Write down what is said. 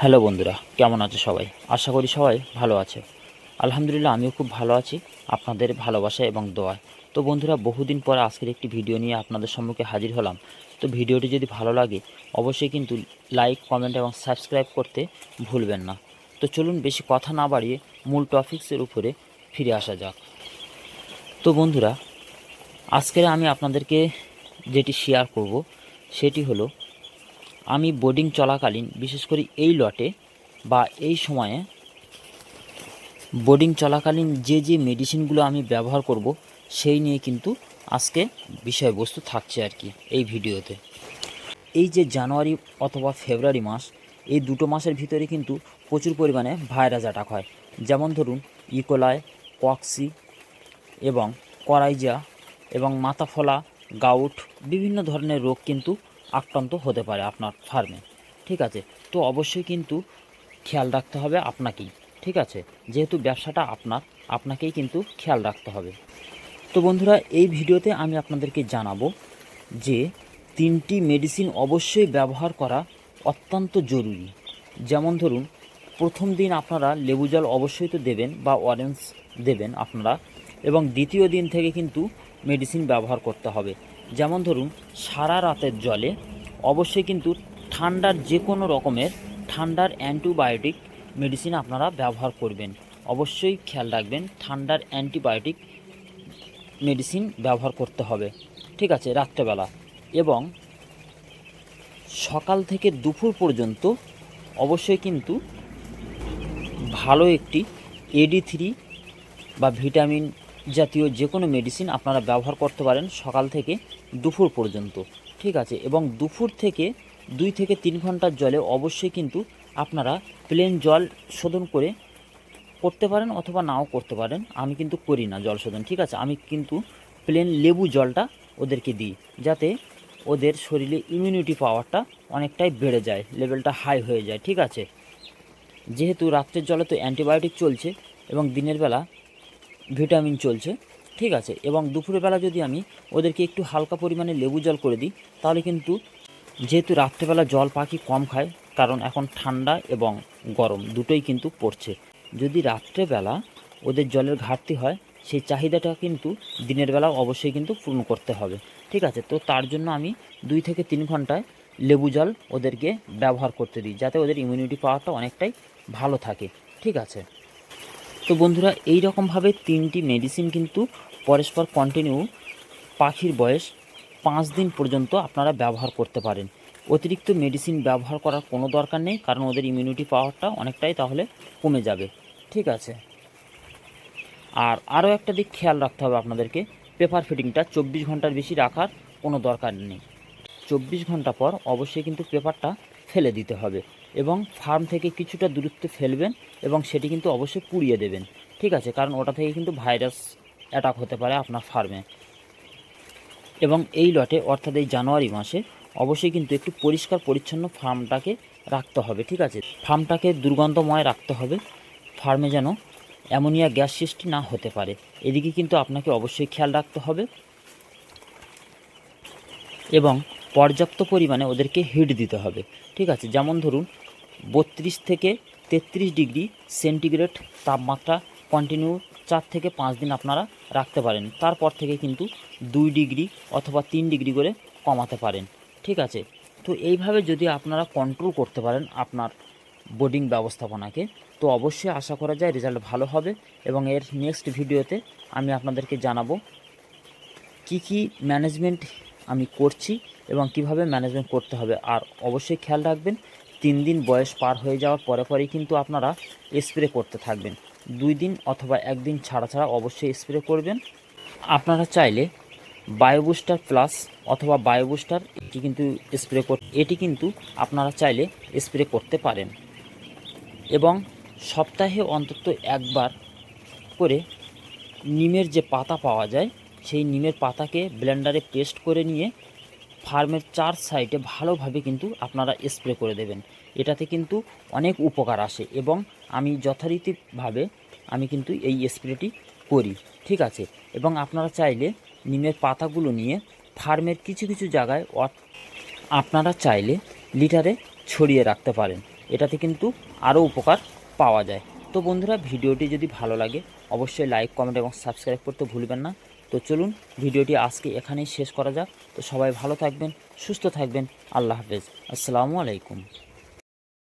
Hello বন্ধুরা, কেমন আছে সবাই? আশা করি সবাই ভালো আছে। আলহামদুলিল্লাহ, আমিও খুব ভালো আছি আপনাদের ভালোবাসা এবং দোয়ায়। তো বন্ধুরা, বহুদিন পর আজকের একটি ভিডিও নিয়ে আপনাদের সম্মুখে হাজির হলাম। তো ভিডিওটি যদি ভালো লাগে অবশ্যই কিন্তু লাইক, কমেন্ট এবং সাবস্ক্রাইব করতে ভুলবেন না। তো চলুন বেশি কথা না বাড়িয়ে মূল টপিক্সের উপরে ফিরে আসা যাক। তো বন্ধুরা, আজকে আমি আপনাদেরকে যেটি শেয়ার করব সেটি হলো, আমি বোর্ডিং চলাকালীন বিশেষ করে এই লটে বা এই সময়ে বোর্ডিং চলাকালীন যে মেডিসিনগুলো আমি ব্যবহার করব সেই নিয়ে কিন্তু আজকে বিষয়বস্তু থাকছে আর কি এই ভিডিওতে। এই যে জানুয়ারি অথবা ফেব্রুয়ারি মাস, এই দুটো মাসের ভিতরে কিন্তু প্রচুর পরিমাণে ভাইরাস অ্যাটাক হয়। যেমন ধরুন ইকোলাই, কক্সি এবং করাইজা এবং মাথা ফোলা, গাউট, বিভিন্ন ধরনের রোগ কিন্তু আক্রান্ত হতে পারে আপনার ফার্মে। ঠিক আছে, তো অবশ্যই কিন্তু খেয়াল রাখতে হবে আপনাকেই। ঠিক আছে, যেহেতু ব্যবসাটা আপনাকেই কিন্তু খেয়াল রাখতে হবে। তো বন্ধুরা, এই ভিডিওতে আমি আপনাদেরকে জানাবো যে 3টি মেডিসিন অবশ্যই ব্যবহার করা অত্যন্ত জরুরি। যেমন ধরুন, প্রথম দিন আপনারা লেবু জল অবশ্যই তো দেবেন বা অরেঞ্জ দেবেন আপনারা, এবং দ্বিতীয় দিন থেকে কিন্তু মেডিসিন ব্যবহার করতে হবে। যেমন ধরুন, সারা রাতের জলে অবশ্যই কিন্তু ঠান্ডার যে কোনো রকমের ঠান্ডার অ্যান্টিবায়োটিক মেডিসিন আপনারা ব্যবহার করবেন। অবশ্যই খেয়াল রাখবেন, ঠান্ডার অ্যান্টিবায়োটিক মেডিসিন ব্যবহার করতে হবে। ঠিক আছে, রাত্রেবেলা এবং সকাল থেকে দুপুর পর্যন্ত অবশ্যই কিন্তু ভালো একটি AD3 বা ভিটামিন জাতীয় যে কোনো মেডিসিন আপনারা ব্যবহার করতে পারেন সকাল থেকে দুপুর পর্যন্ত। ঠিক আছে, এবং দুপুর থেকে 2 থেকে 3 ঘন্টার জলে অবশ্যই কিন্তু আপনারা প্লেন জল শোধন করতে পারেন অথবা নাও করতে পারেন। আমি কিন্তু করি না জল শোধন। ঠিক আছে, আমি কিন্তু প্লেন লেবু জলটা ওদেরকে দিই, যাতে ওদের শরীরে ইমিউনিটি পাওয়ারটা অনেকটাই বেড়ে যায়, লেভেলটা হাই হয়ে যায়। ঠিক আছে, যেহেতু রাত্রের জলে তো অ্যান্টিবায়োটিক চলছে এবং দিনের বেলা ভিটামিন চলছে। ঠিক আছে, এবং দুপুরের বেলা যদি আমি ওদেরকে একটু হালকা পরিমাণে লেবু জল করে দিই, তাহলে কিন্তু, যেহেতু রাত্রেবেলা জল পাখি কম খায়, কারণ এখন ঠান্ডা এবং গরম দুটোই কিন্তু পড়ছে, যদি রাত্রেবেলা ওদের জলের ঘাটতি হয়, সেই চাহিদাটা কিন্তু দিনের বেলা অবশ্যই কিন্তু পূরণ করতে হবে। ঠিক আছে, তো তার জন্য আমি 2 থেকে 3 ঘন্টায় লেবু জল ওদেরকে ব্যবহার করতে দিই, যাতে ওদের ইমিউনিটি পাওয়ারটা অনেকটাই ভালো থাকে। ঠিক আছে, তো বন্ধুরা, এই রকমভাবে 3টি মেডিসিন কিন্তু পরস্পর কন্টিনিউ পাখির বয়স 5 দিন পর্যন্ত আপনারা ব্যবহার করতে পারেন। অতিরিক্ত মেডিসিন ব্যবহার করার কোনো দরকার নেই, কারণ ওদের ইমিউনিটি পাওয়ারটা অনেকটাই তাহলে কমে যাবে। ঠিক আছে, আর আরও একটা দিক খেয়াল রাখতে হবে আপনাদেরকে, পেপার ফিটিংটা 24 ঘন্টার বেশি রাখার কোনো দরকার নেই। 24 ঘন্টা পর অবশ্যই কিন্তু পেপারটা ফেলে দিতে হবে, এবং ফার্ম থেকে কিছুটা দূরত্বে ফেলবেন এবং সেটি কিন্তু অবশ্যই পুড়িয়ে দেবেন। ঠিক আছে, কারণ ওটা থেকে কিন্তু ভাইরাস অ্যাটাক হতে পারে আপনার ফার্মে। এবং এই লটে অর্থাৎ এই জানুয়ারি মাসে অবশ্যই কিন্তু একটু পরিষ্কার পরিচ্ছন্ন ফার্মটাকে রাখতে হবে। ঠিক আছে, ফার্মটাকে দুর্গন্ধময় রাখতে হবে, ফার্মে যেন অ্যামোনিয়া গ্যাস সৃষ্টি না হতে পারে, এদিকে কিন্তু আপনাকে অবশ্যই খেয়াল রাখতে হবে। এবং পর্যাপ্ত পরিমাণে ওদেরকে হিট দিতে হবে। ঠিক আছে, যেমন ধরুন 32 থেকে 33 ডিগ্রি সেন্টিগ্রেড তাপমাত্রা কন্টিনিউ 4 থেকে 5 দিন আপনারা রাখতে পারেন, তারপর থেকে কিন্তু 2 ডিগ্রি অথবা 3 ডিগ্রি করে কমাতে পারেন। ঠিক আছে, তো এইভাবে যদি আপনারা কন্ট্রোল করতে পারেন আপনার বোর্ডিং ব্যবস্থাপনাকে, তো অবশ্যই আশা করা যায় রেজাল্ট ভালো হবে। এবং এর নেক্সট ভিডিওতে আমি আপনাদেরকে জানাবো কি ম্যানেজমেন্ট আমি করছি এবং কিভাবে ম্যানেজমেন্ট করতে হবে। আর অবশ্যই খেয়াল রাখবেন, 3 দিন বয়স পার হয়ে যাওয়ার পরেই কিন্তু আপনারা স্প্রে করতে থাকবেন। 2 দিন অথবা 1 দিন ছাড়া অবশ্যই স্প্রে করবেন। আপনারা চাইলে বায়োবুস্টার প্লাস অথবা বায়োবুস্টার এটি কিন্তু আপনারা চাইলে স্প্রে করতে পারেন। এবং সপ্তাহে অন্তত একবার করে নিমের যে পাতা পাওয়া যায়, সেই নিমের পাতাকে ব্লেন্ডারে পেস্ট করে নিয়ে ফার্মের 4 সাইডে ভালোভাবে কিন্তু আপনারা স্প্রে করে দেবেন। এটাতে কিন্তু অনেক উপকার আসে এবং আমি যথারীতিভাবে আমি কিন্তু এই স্প্রেটি করি। ঠিক আছে, এবং আপনারা চাইলে নিমের পাতাগুলো নিয়ে ফার্মের কিছু জায়গায় আপনারা চাইলে লিটারে ছড়িয়ে রাখতে পারেন। এটাতে কিন্তু আরও উপকার পাওয়া যায়। তো বন্ধুরা, ভিডিওটি যদি ভালো লাগে অবশ্যই লাইক, কমেন্ট এবং সাবস্ক্রাইব করতে ভুলবেন না। তো চলুন ভিডিওটি আজকে এখানেই শেষ করা যাক। তো সবাই ভালো থাকবেন, সুস্থ থাকবেন। আল্লাহ হাফেজ। আসসালামু আলাইকুম।